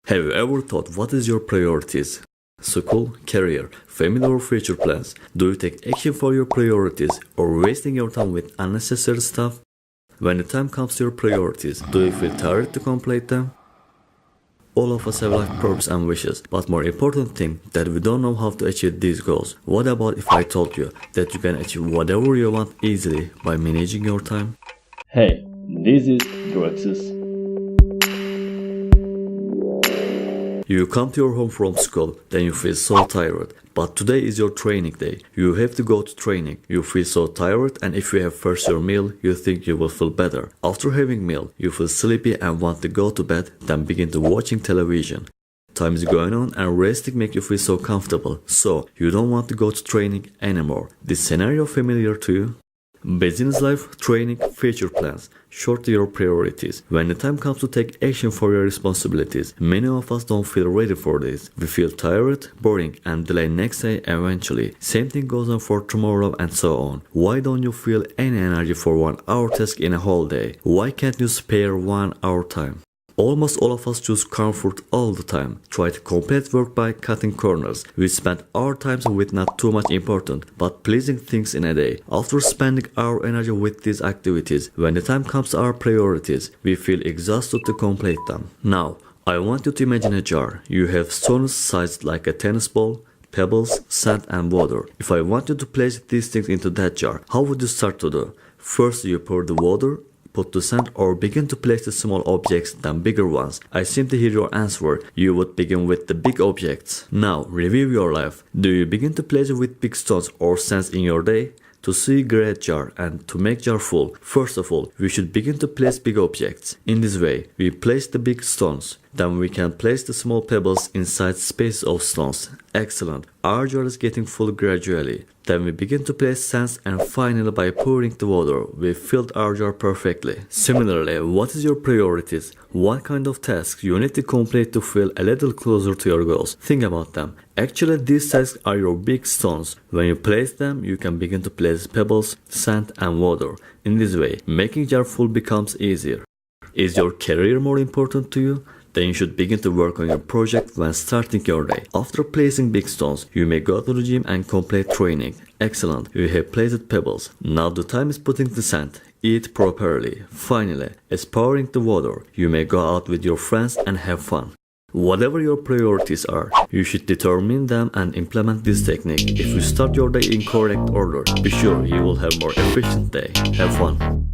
Have you ever thought what is your priorities? School, career, family or future plans? Do you take action for your priorities or wasting your time with unnecessary stuff? When the time comes to your priorities, do you feel tired to complete them? All of us have life purpose and wishes, but more important thing that we don't know how to achieve these goals. What about if I told you that you can achieve whatever you want easily by managing your time? Hey, this is Graxis. You come to your home from school, then you feel so tired. But today is your training day. You have to go to training. You feel so tired, and if you have first your meal, you think you will feel better. After having meal, you feel sleepy and want to go to bed, then begin to watching television. Time is going on and resting make you feel so comfortable. So, you don't want to go to training anymore. This scenario familiar to you? Business life, training, future plans. Short your priorities. When the time comes to take action for your responsibilities, many of us don't feel ready for this. We feel tired, boring, and delay next day eventually. Same thing goes on for tomorrow and so on. Why don't you feel any energy for 1 hour task in a whole day? Why can't you spare 1 hour time? Almost all of us choose comfort all the time. Try to complete work by cutting corners. We spend our time with not too much important, but pleasing things in a day. After spending our energy with these activities, when the time comes to our priorities, we feel exhausted to complete them. Now, I want you to imagine a jar. You have stones sized like a tennis ball, pebbles, sand and water. If I want you to place these things into that jar, how would you start to do? First you pour the water, put the sand or begin to place the small objects than bigger ones. I seem to hear your answer. You would begin with the big objects. Now, review your life. Do you begin to place with big stones or sands in your day? To see great jar and to make jar full, first of all, we should begin to place big objects. In this way, we place the big stones. Then we can place the small pebbles inside space of stones. Excellent. Our jar is getting full gradually. Then we begin to place sands and finally by pouring the water, we filled our jar perfectly. Similarly, what is your priorities? What kind of tasks you need to complete to feel a little closer to your goals? Think about them. Actually, these tasks are your big stones. When you place them, you can begin to place pebbles, sand and water. In this way, making jar full becomes easier. Is your career more important to you? Then you should begin to work on your project when starting your day. After placing big stones, you may go to the gym and complete training. Excellent, you have placed pebbles. Now the time is putting the sand. Eat properly. Finally, as pouring the water, you may go out with your friends and have fun. Whatever your priorities are, you should determine them and implement this technique. If you start your day in correct order, be sure you will have more efficient day. Have fun.